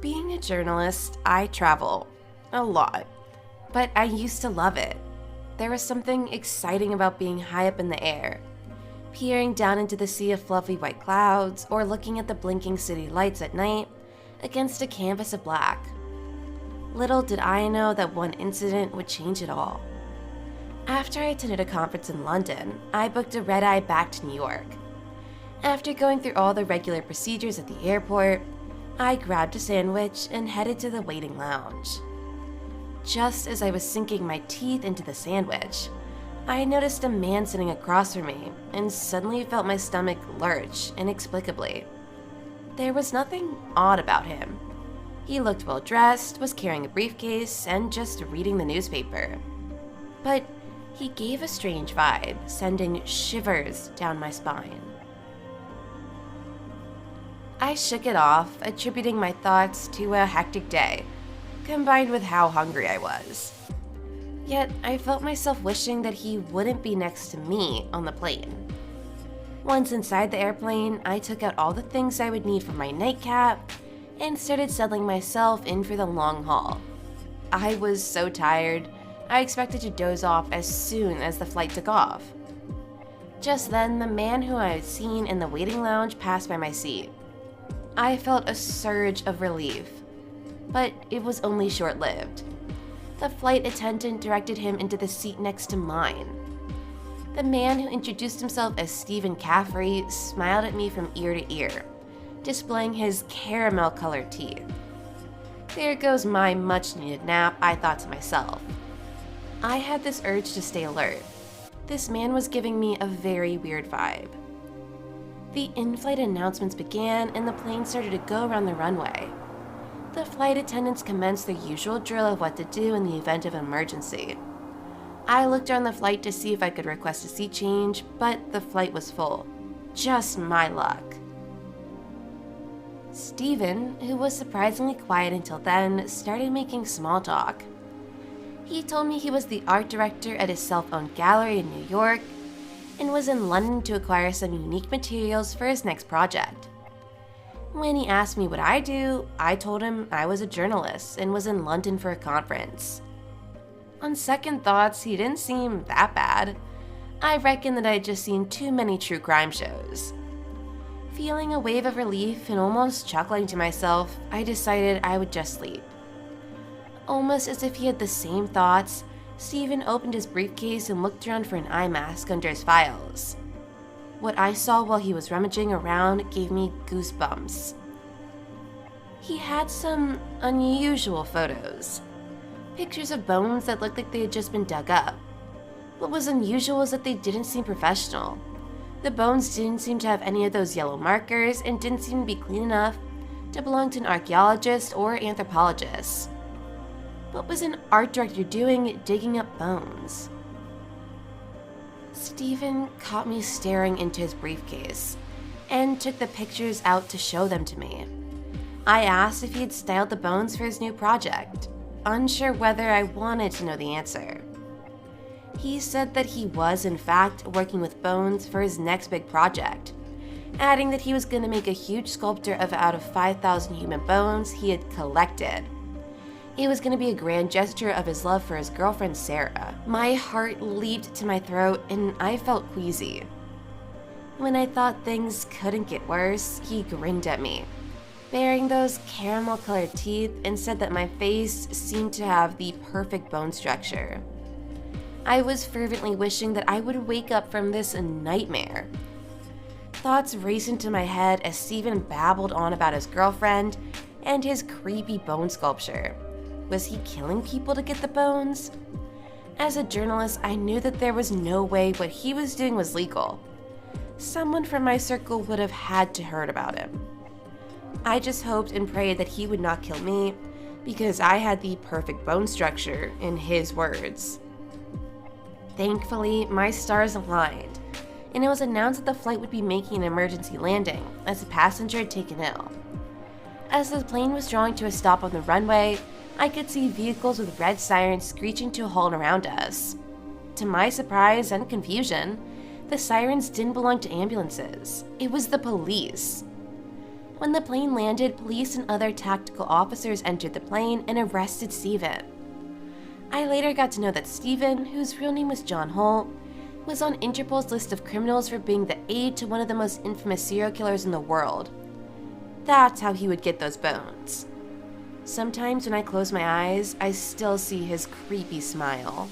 Being a journalist, I travel a lot, but I used to love it. There was something exciting about being high up in the air, peering down into the sea of fluffy white clouds or looking at the blinking city lights at night against a canvas of black. Little did I know that one incident would change it all. After I attended a conference in London, I booked a red-eye back to New York. After going through all the regular procedures at the airport, I grabbed a sandwich and headed to the waiting lounge. Just as I was sinking my teeth into the sandwich, I noticed a man sitting across from me and suddenly felt my stomach lurch inexplicably. There was nothing odd about him. He looked well dressed, was carrying a briefcase, and just reading the newspaper. But he gave a strange vibe, sending shivers down my spine. I shook it off, attributing my thoughts to a hectic day, combined with how hungry I was. Yet, I felt myself wishing that he wouldn't be next to me on the plane. Once inside the airplane, I took out all the things I would need for my nightcap and started settling myself in for the long haul. I was so tired, I expected to doze off as soon as the flight took off. Just then, the man who I had seen in the waiting lounge passed by my seat. I felt a surge of relief, but it was only short-lived. The flight attendant directed him into the seat next to mine. The man who introduced himself as Stephen Caffrey smiled at me from ear to ear, displaying his caramel-colored teeth. There goes my much-needed nap, I thought to myself. I had this urge to stay alert. This man was giving me a very weird vibe. The in-flight announcements began and the plane started to go around the runway. The flight attendants commenced their usual drill of what to do in the event of an emergency. I looked around the flight to see if I could request a seat change, but the flight was full. Just my luck. Stephen, who was surprisingly quiet until then, started making small talk. He told me he was the art director at his self-owned gallery in New York and was in London to acquire some unique materials for his next project. When he asked me what I do, I told him I was a journalist and was in London for a conference. On second thoughts, he didn't seem that bad. I reckon that I'd just seen too many true crime shows. Feeling a wave of relief and almost chuckling to myself, I decided I would just sleep. Almost as if he had the same thoughts, Stephen opened his briefcase and looked around for an eye mask under his files. What I saw while he was rummaging around gave me goosebumps. He had some unusual photos. Pictures of bones that looked like they had just been dug up. What was unusual is that they didn't seem professional. The bones didn't seem to have any of those yellow markers and didn't seem to be clean enough to belong to an archaeologist or anthropologist. What was an art director doing digging up bones? Stephen caught me staring into his briefcase and took the pictures out to show them to me. I asked if he had styled the bones for his new project, unsure whether I wanted to know the answer. He said that he was, in fact, working with bones for his next big project, adding that he was going to make a huge sculpture of out of 5,000 human bones he had collected. It was going to be a grand gesture of his love for his girlfriend, Sarah. My heart leaped to my throat and I felt queasy. When I thought things couldn't get worse, he grinned at me, baring those caramel-colored teeth, and said that my face seemed to have the perfect bone structure. I was fervently wishing that I would wake up from this nightmare. Thoughts raced into my head as Stephen babbled on about his girlfriend and his creepy bone sculpture. Was he killing people to get the bones? As a journalist, I knew that there was no way what he was doing was legal. Someone from my circle would have had to heard about him. I just hoped and prayed that he would not kill me because I had the perfect bone structure, in his words. Thankfully, my stars aligned, and it was announced that the flight would be making an emergency landing as a passenger had taken ill. As the plane was drawing to a stop on the runway, I could see vehicles with red sirens screeching to a halt around us. To my surprise and confusion, the sirens didn't belong to ambulances. It was the police. When the plane landed, police and other tactical officers entered the plane and arrested Stephen. I later got to know that Stephen, whose real name was John Holt, was on Interpol's list of criminals for being the aide to one of the most infamous serial killers in the world. That's how he would get those bones. Sometimes when I close my eyes, I still see his creepy smile.